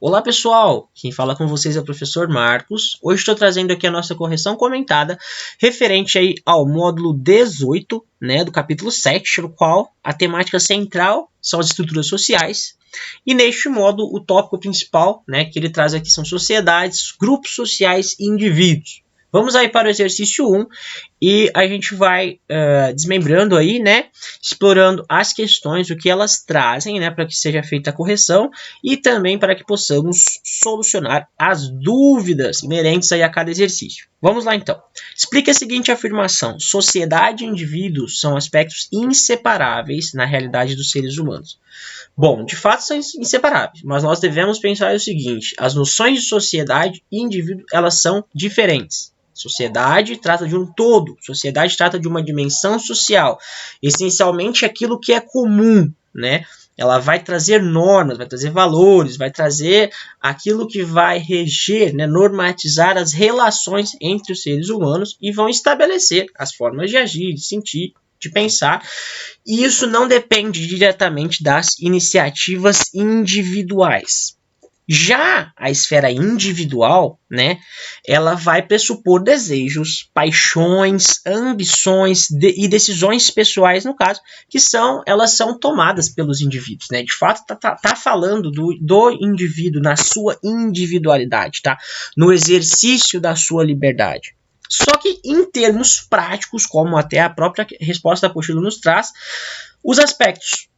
Olá pessoal, quem fala com vocês é o professor Marcos. Hoje estou trazendo aqui a nossa correção comentada referente aí ao módulo 18, do capítulo 7, no qual a temática central são as estruturas sociais. E neste módulo o tópico principal, que ele traz aqui são sociedades, grupos sociais e indivíduos. Vamos aí para o exercício 1 e a gente vai desmembrando aí, explorando as questões, o que elas trazem, para que seja feita a correção e também para que possamos solucionar as dúvidas inerentes aí a cada exercício. Vamos lá então. Explique a seguinte afirmação: sociedade e indivíduos são aspectos inseparáveis na realidade dos seres humanos. Bom, de fato são inseparáveis, mas nós devemos pensar o seguinte: as noções de sociedade e indivíduo, elas são diferentes. Sociedade trata de um todo, sociedade trata de uma dimensão social, essencialmente aquilo que é comum, Ela vai trazer normas, vai trazer valores, vai trazer aquilo que vai reger, normatizar as relações entre os seres humanos e vão estabelecer as formas de agir, de sentir, de pensar. E isso não depende diretamente das iniciativas individuais. Já a esfera individual, ela vai pressupor desejos, paixões, ambições e decisões pessoais, no caso, elas são tomadas pelos indivíduos, De fato, tá falando do indivíduo na sua individualidade, no exercício da sua liberdade. Só que em termos práticos, como até a própria resposta da apostila nos traz, os aspectos,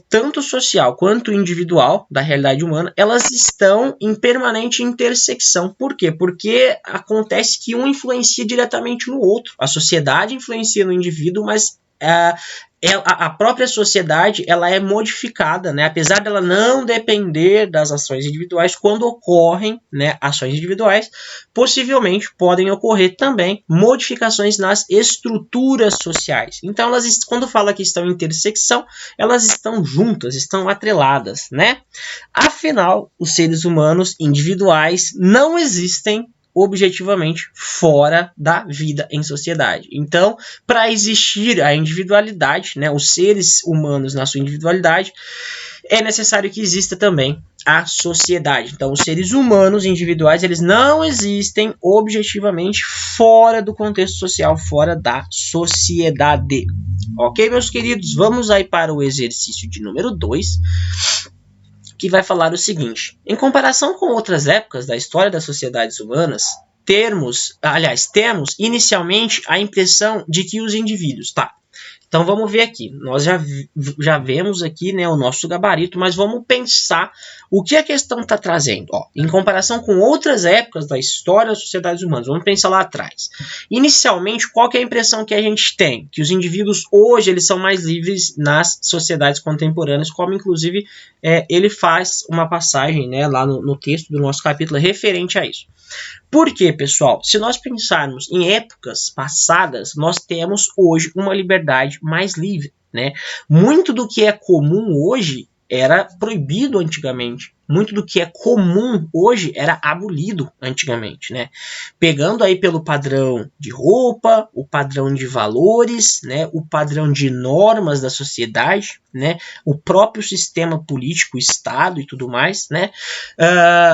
tanto social quanto individual da realidade humana, elas estão em permanente intersecção. Por quê? Porque acontece que um influencia diretamente no outro. A sociedade influencia no indivíduo, mas a própria sociedade ela é modificada, apesar dela não depender das ações individuais. Quando ocorrem ações individuais, possivelmente podem ocorrer também modificações nas estruturas sociais. Então, elas, quando fala que estão em intersecção, elas estão juntas, estão atreladas, Afinal, os seres humanos individuais não existem objetivamente fora da vida em sociedade. Então, para existir a individualidade, os seres humanos na sua individualidade, é necessário que exista também a sociedade. Então, os seres humanos individuais, eles não existem objetivamente fora do contexto social, fora da sociedade. Ok, meus queridos? Vamos aí para o exercício de número 2, que vai falar o seguinte: em comparação com outras épocas da história das sociedades humanas, temos inicialmente a impressão de que os indivíduos, Então vamos ver aqui, nós já vemos aqui o nosso gabarito, mas vamos pensar o que a questão está trazendo. Em comparação com outras épocas da história das sociedades humanas, vamos pensar lá atrás. Inicialmente, qual que é a impressão que a gente tem? Que os indivíduos hoje eles são mais livres nas sociedades contemporâneas, como inclusive ele faz uma passagem lá no texto do nosso capítulo referente a isso. Por quê, pessoal? Se nós pensarmos em épocas passadas, nós temos hoje uma liberdade mais livre, Muito do que é comum hoje era proibido antigamente. Muito do que é comum hoje era abolido antigamente, Pegando aí pelo padrão de roupa, o padrão de valores, o padrão de normas da sociedade, o próprio sistema político, o Estado e tudo mais,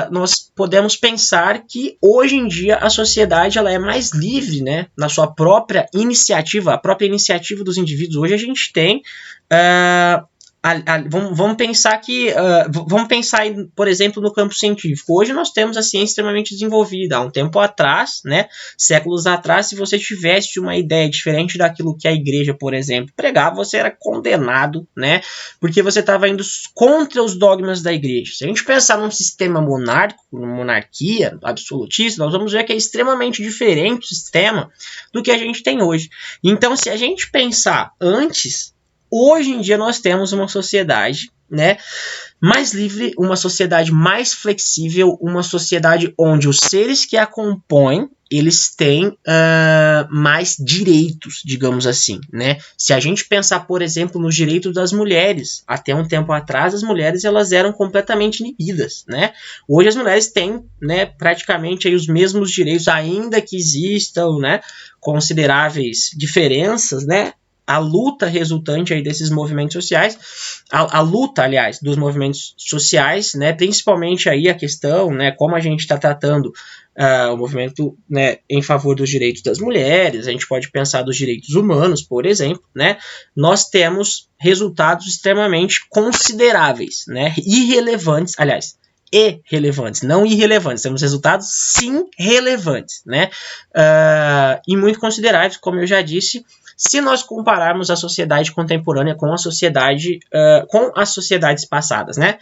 nós podemos pensar que hoje em dia a sociedade ela é mais livre, na sua própria iniciativa, a própria iniciativa dos indivíduos. Hoje a gente tem vamos pensar por exemplo, no campo científico. Hoje nós temos a ciência extremamente desenvolvida. Há um tempo atrás, séculos atrás, se você tivesse uma ideia diferente daquilo que a igreja, por exemplo, pregava, você era condenado, porque você estava indo contra os dogmas da igreja. Se a gente pensar num sistema monárquico, numa monarquia absolutista, nós vamos ver que é extremamente diferente o sistema do que a gente tem hoje. Então, se a gente pensar antes, hoje em dia nós temos uma sociedade, mais livre, uma sociedade mais flexível, uma sociedade onde os seres que a compõem, eles têm mais direitos, digamos assim, Se a gente pensar, por exemplo, nos direitos das mulheres, até um tempo atrás as mulheres elas eram completamente inibidas, Hoje as mulheres têm, praticamente aí os mesmos direitos, ainda que existam, consideráveis diferenças, a luta resultante aí desses movimentos sociais, a luta, aliás, dos movimentos sociais, né, principalmente aí a questão, né, como a gente está tratando o movimento, né, em favor dos direitos das mulheres, a gente pode pensar dos direitos humanos, por exemplo, né, nós temos resultados extremamente consideráveis, né, irrelevantes, aliás, não irrelevantes, temos resultados sim relevantes, né, e muito consideráveis, como eu já disse, se nós compararmos a sociedade contemporânea com a sociedade, com as sociedades passadas, né,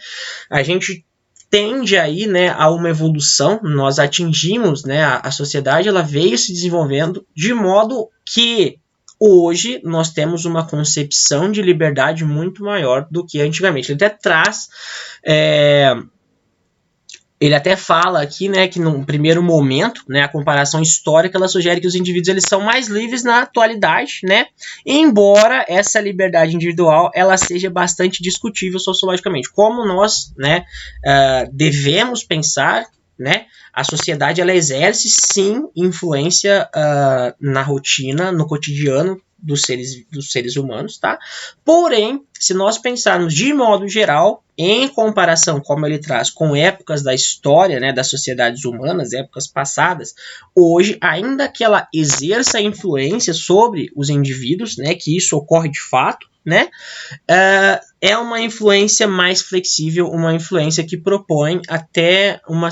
a gente tende aí, né, a uma evolução, nós atingimos, né, a sociedade, ela veio se desenvolvendo de modo que hoje nós temos uma concepção de liberdade muito maior do que antigamente. Ele até traz, ele até fala aqui, né, que no primeiro momento, né, a comparação histórica, ela sugere que os indivíduos eles são mais livres na atualidade, né, embora essa liberdade individual ela seja bastante discutível sociologicamente. Como nós, né, devemos pensar, né, a sociedade ela exerce sim influência na rotina, no cotidiano dos seres humanos, tá? Porém, se nós pensarmos de modo geral, em comparação, como ele traz, com épocas da história, né, das sociedades humanas, épocas passadas, hoje, ainda que ela exerça influência sobre os indivíduos, né, que isso ocorre de fato, né, é uma influência mais flexível, uma influência que propõe até uma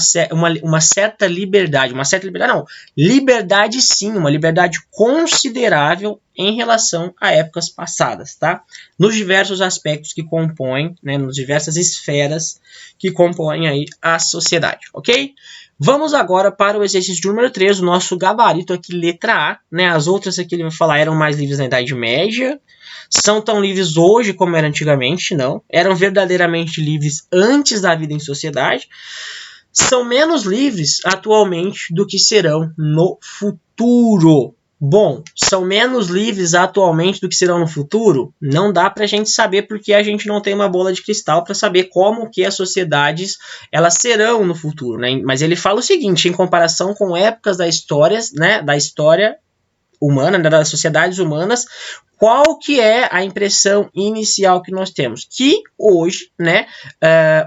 certa liberdade, liberdade sim, uma liberdade considerável em relação a épocas passadas, tá? Nos diversos aspectos que compõem, né, nas diversas esferas que compõem aí a sociedade, ok? Vamos agora para o exercício número 3, o nosso gabarito aqui, letra A, né? As outras aqui ele vai falar eram mais livres na Idade Média, são tão livres hoje como eram antigamente, não. Eram verdadeiramente livres antes da vida em sociedade, são menos livres atualmente do que serão no futuro. Bom, são menos livres atualmente do que serão no futuro? Não dá para a gente saber porque a gente não tem uma bola de cristal para saber como que as sociedades elas serão no futuro, né? Mas ele fala o seguinte, em comparação com épocas da história, né, da história humana, né, das sociedades humanas, qual que é a impressão inicial que nós temos? Que hoje, né,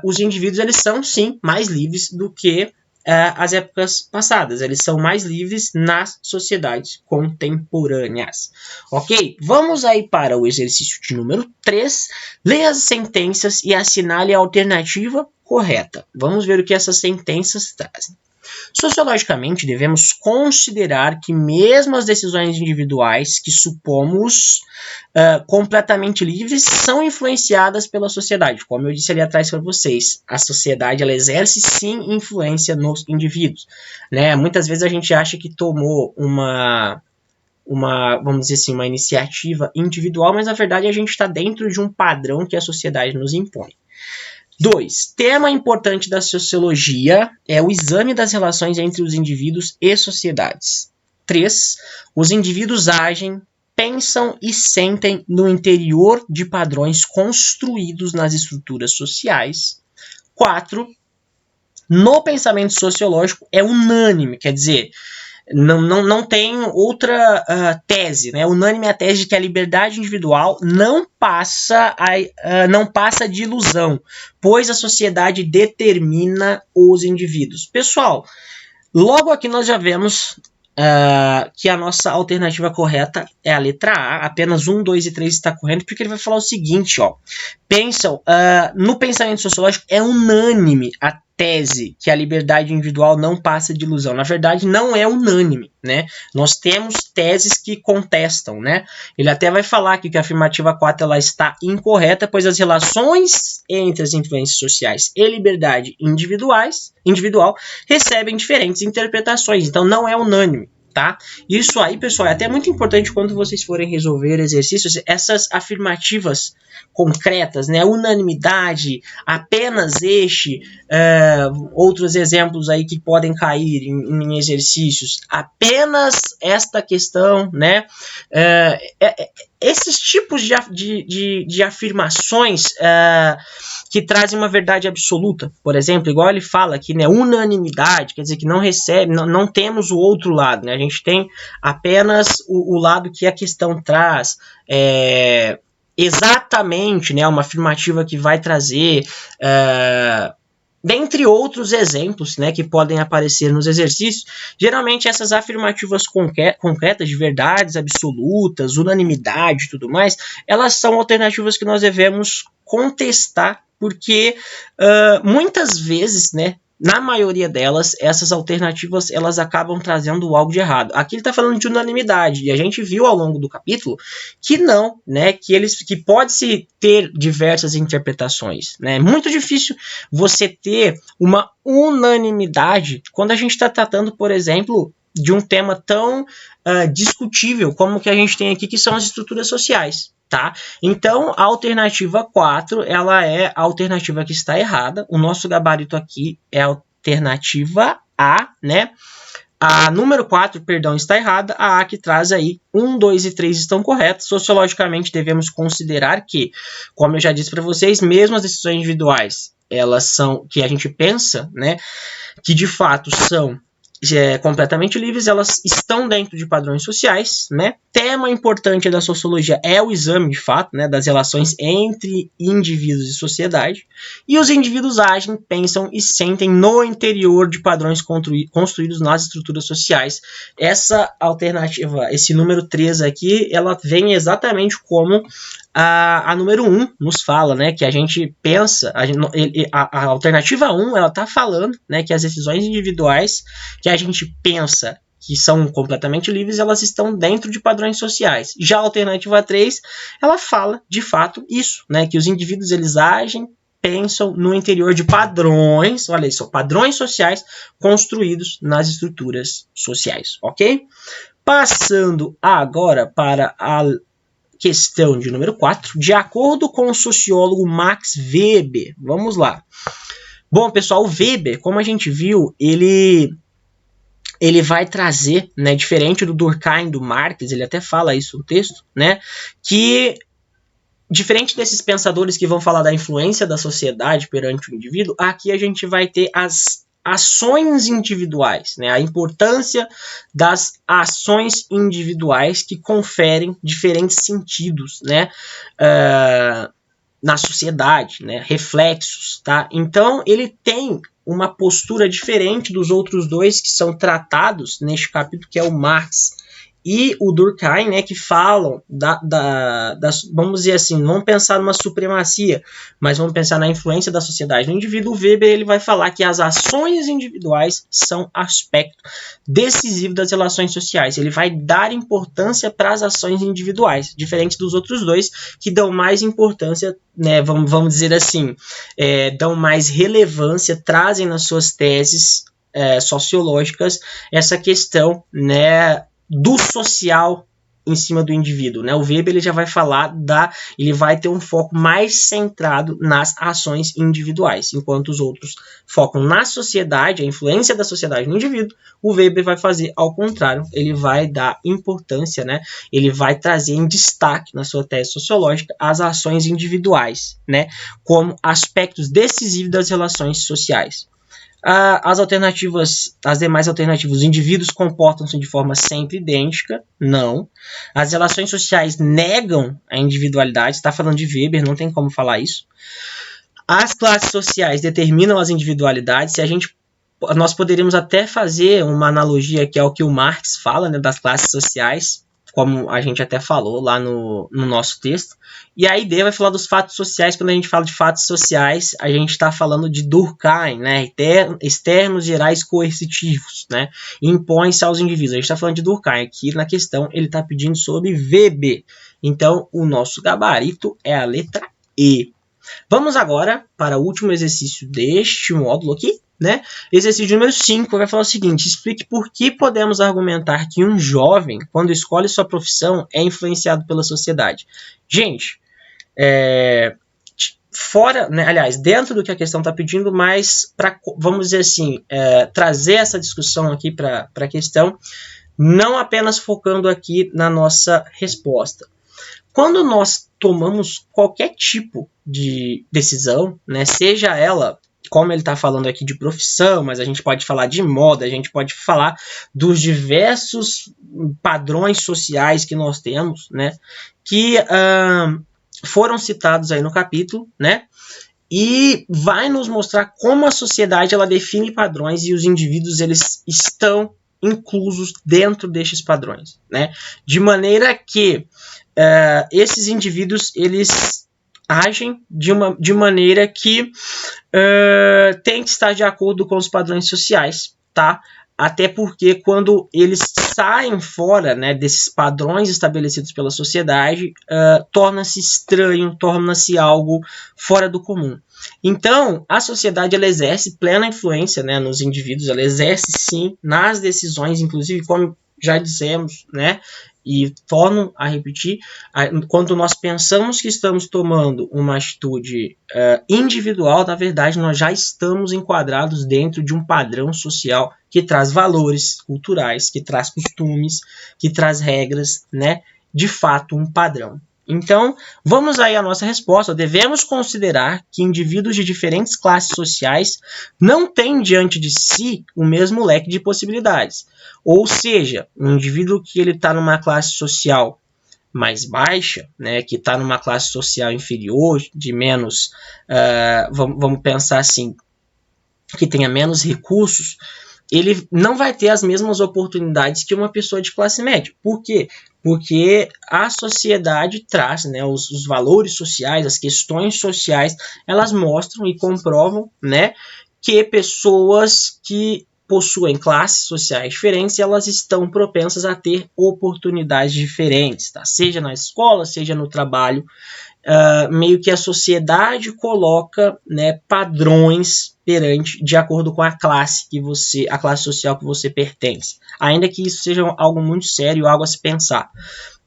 os indivíduos eles são sim mais livres do que as épocas passadas, eles são mais livres nas sociedades contemporâneas. Ok? Vamos aí para o exercício de número 3. Leia as sentenças e assinale a alternativa correta. Vamos ver o que essas sentenças trazem. Sociologicamente, devemos considerar que mesmo as decisões individuais que supomos completamente livres são influenciadas pela sociedade. Como eu disse ali atrás para vocês, a sociedade ela exerce sim influência nos indivíduos, né? Muitas vezes a gente acha que tomou vamos dizer assim, uma iniciativa individual, mas na verdade a gente está dentro de um padrão que a sociedade nos impõe. 2. Tema importante da sociologia é o exame das relações entre os indivíduos e sociedades. 3. Os indivíduos agem, pensam e sentem no interior de padrões construídos nas estruturas sociais. 4. No pensamento sociológico é unânime, quer dizer, não tem outra tese, né? Unânime é a tese de que a liberdade individual não passa de ilusão, pois a sociedade determina os indivíduos. Pessoal, logo aqui nós já vemos que a nossa alternativa correta é a letra A, apenas 1, 2 e 3 está correto, porque ele vai falar o seguinte, ó, pensam, no pensamento sociológico é unânime a tese que a liberdade individual não passa de ilusão. Na verdade, não é unânime, né? Nós temos teses que contestam, né? Ele até vai falar aqui que a afirmativa 4 ela está incorreta, pois as relações entre as influências sociais e liberdade individual recebem diferentes interpretações, então não é unânime. Tá? Isso aí, pessoal, é até muito importante quando vocês forem resolver exercícios, essas afirmativas concretas, né? Unanimidade, apenas este, outros exemplos aí que podem cair em exercícios, apenas esta questão, né? Esses tipos de afirmações que trazem uma verdade absoluta, por exemplo, igual ele fala aqui, né, unanimidade, quer dizer que não recebe, não temos o outro lado, né, a gente tem apenas o lado que a questão traz, exatamente, né, uma afirmativa que vai trazer, dentre outros exemplos, né, que podem aparecer nos exercícios. Geralmente essas afirmativas concretas de verdades absolutas, unanimidade e tudo mais, elas são alternativas que nós devemos contestar, porque muitas vezes, né, na maioria delas, essas alternativas elas acabam trazendo algo de errado. Aqui ele está falando de unanimidade, e a gente viu ao longo do capítulo que não, né, que pode-se ter diversas interpretações. Né? É muito difícil você ter uma unanimidade quando a gente está tratando, por exemplo, de um tema tão discutível como o que a gente tem aqui, que são as estruturas sociais. Tá? Então, a alternativa 4, ela é a alternativa que está errada. O nosso gabarito aqui é a alternativa A, né? A número 4, perdão, está errada. A que traz aí 1, 2 e 3 estão corretas. Sociologicamente, devemos considerar que, como eu já disse para vocês, mesmo as decisões individuais, elas são, que a gente pensa, né, que de fato são completamente livres, elas estão dentro de padrões sociais, né? Tema importante da sociologia é o exame, de fato, né, das relações entre indivíduos e sociedade, e os indivíduos agem, pensam e sentem no interior de padrões construídos nas estruturas sociais. Essa alternativa, esse número 3 aqui, ela vem exatamente como a número 1 nos fala, né, que a gente pensa, a alternativa 1, ela está falando, né, que as decisões individuais que a gente pensa que são completamente livres, elas estão dentro de padrões sociais. Já a alternativa 3, ela fala, de fato, isso, né, que os indivíduos eles agem, pensam no interior de padrões, olha isso, padrões sociais construídos nas estruturas sociais, ok? Passando agora para a questão de número 4, de acordo com o sociólogo Max Weber. Vamos lá. Bom, pessoal, o Weber, como a gente viu, ele vai trazer, né, diferente do Durkheim, do Marx, ele até fala isso no texto, né, que diferente desses pensadores que vão falar da influência da sociedade perante o indivíduo, aqui a gente vai ter as ações individuais, né? A importância das ações individuais que conferem diferentes sentidos, né? Na sociedade, né? Reflexos, tá? Então ele tem uma postura diferente dos outros dois que são tratados neste capítulo, que é o Marx e o Durkheim, né, que falam vamos dizer assim, vamos pensar numa supremacia, mas vamos pensar na influência da sociedade no indivíduo. O Weber ele vai falar que as ações individuais são aspecto decisivo das relações sociais. Ele vai dar importância para as ações individuais, diferente dos outros dois, que dão mais importância, né, vamos dizer assim, dão mais relevância, trazem nas suas teses sociológicas essa questão, né, do social em cima do indivíduo, né? O Weber ele já vai falar ele vai ter um foco mais centrado nas ações individuais, enquanto os outros focam na sociedade, a influência da sociedade no indivíduo. O Weber vai fazer ao contrário, ele vai dar importância, né? Ele vai trazer em destaque na sua tese sociológica as ações individuais, né? Como aspectos decisivos das relações sociais. As demais alternativas, os indivíduos comportam-se de forma sempre idêntica, não. As relações sociais negam a individualidade, está falando de Weber, não tem como falar isso. As classes sociais determinam as individualidades, nós poderíamos até fazer uma analogia que é o que o Marx fala, né, das classes sociais, como a gente até falou lá no nosso texto. E a ideia vai falar dos fatos sociais. Quando a gente fala de fatos sociais, a gente está falando de Durkheim, né? Externos, gerais, coercitivos, né? Impõe-se aos indivíduos. A gente está falando de Durkheim. Aqui na questão ele está pedindo sobre Weber. Então, o nosso gabarito é a letra E. Vamos agora para o último exercício deste módulo aqui, né? Exercício número 5 vai falar o seguinte: explique por que podemos argumentar que um jovem, quando escolhe sua profissão, é influenciado pela sociedade. Gente, fora, né, aliás, dentro do que a questão está pedindo, mas para, vamos dizer assim, trazer essa discussão aqui para a questão, não apenas focando aqui na nossa resposta. Quando nós tomamos qualquer tipo de decisão, né, seja ela, como ele está falando aqui, de profissão, mas a gente pode falar de moda, a gente pode falar dos diversos padrões sociais que nós temos, né, que foram citados aí no capítulo, né, e vai nos mostrar como a sociedade ela define padrões e os indivíduos eles estão inclusos dentro destes padrões, né, de maneira que esses indivíduos eles agem de maneira que tem que estar de acordo com os padrões sociais, tá? Até porque quando eles saem fora, né, desses padrões estabelecidos pela sociedade, torna-se estranho, torna-se algo fora do comum. Então, a sociedade ela exerce plena influência, né, nos indivíduos, ela exerce sim nas decisões, inclusive como já dissemos, né, e torno a repetir, quando nós pensamos que estamos tomando uma atitude individual, na verdade nós já estamos enquadrados dentro de um padrão social que traz valores culturais, que traz costumes, que traz regras, né? De fato, um padrão. Então, vamos aí à nossa resposta. Devemos considerar que indivíduos de diferentes classes sociais não têm diante de si o mesmo leque de possibilidades. Ou seja, um indivíduo que ele está numa classe social mais baixa, né, que está numa classe social inferior, de menos, vamos pensar assim, que tenha menos recursos, ele não vai ter as mesmas oportunidades que uma pessoa de classe média. Por quê? Porque a sociedade traz, né, os valores sociais, as questões sociais, elas mostram e comprovam, né, que pessoas que possuem classes sociais diferentes, elas estão propensas a ter oportunidades diferentes, tá? Seja na escola, seja no trabalho, meio que a sociedade coloca, né, padrões perante de acordo com a classe social que você pertence. Ainda que isso seja algo muito sério, algo a se pensar,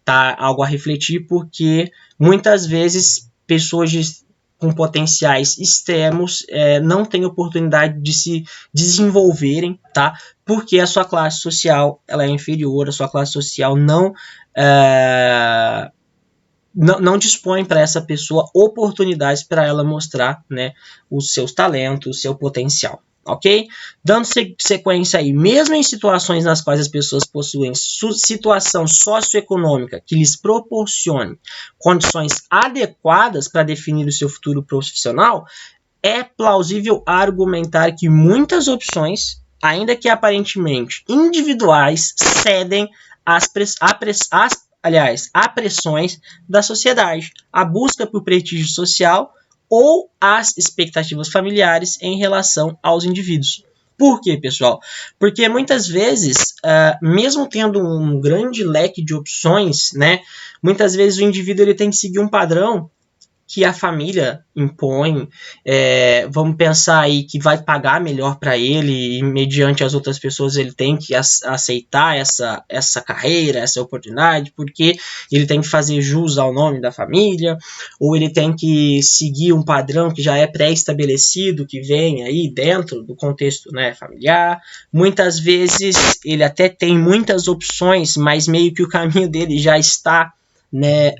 tá? Algo a refletir, porque muitas vezes pessoas com potenciais extremos não têm oportunidade de se desenvolverem, tá? Porque a sua classe social ela é inferior, a sua classe social não dispõe para essa pessoa oportunidades para ela mostrar, né, os seus talentos, o seu potencial, ok? Dando sequência aí, mesmo em situações nas quais as pessoas possuem situação socioeconômica que lhes proporcione condições adequadas para definir o seu futuro profissional, é plausível argumentar que muitas opções, ainda que aparentemente individuais, cedem às pressões da sociedade, a busca por prestígio social ou as expectativas familiares em relação aos indivíduos. Por quê, pessoal? Porque muitas vezes, mesmo tendo um grande leque de opções, né, muitas vezes o indivíduo ele tem que seguir um padrão que a família impõe, vamos pensar aí que vai pagar melhor para ele e mediante as outras pessoas ele tem que aceitar essa carreira, essa oportunidade, porque ele tem que fazer jus ao nome da família, ou ele tem que seguir um padrão que já é pré-estabelecido, que vem aí dentro do contexto, né, familiar. Muitas vezes ele até tem muitas opções, mas meio que o caminho dele já está, né,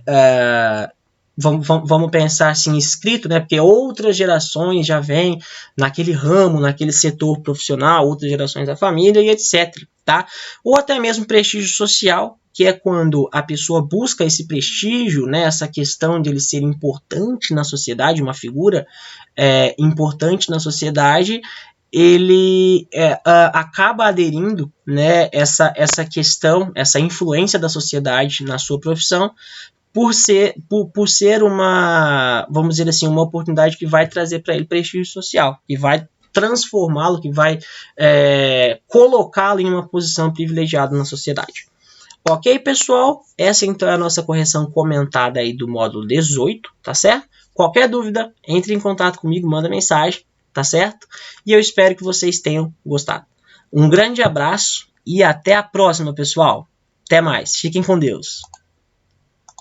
vamos pensar assim, escrito, né? Porque outras gerações já vêm naquele ramo, naquele setor profissional, outras gerações da família e etc, tá? Ou até mesmo prestígio social, que é quando a pessoa busca esse prestígio, né? Essa questão de ele ser importante na sociedade, uma figura importante na sociedade, ele acaba aderindo, né? Essa questão, essa influência da sociedade na sua profissão, por ser uma, vamos dizer assim, uma oportunidade que vai trazer para ele prestígio social, que vai transformá-lo, que vai colocá-lo em uma posição privilegiada na sociedade. Ok, pessoal? Essa então é a nossa correção comentada aí do módulo 18, tá certo? Qualquer dúvida, entre em contato comigo, manda mensagem, tá certo? E eu espero que vocês tenham gostado. Um grande abraço e até a próxima, pessoal. Até mais. Fiquem com Deus.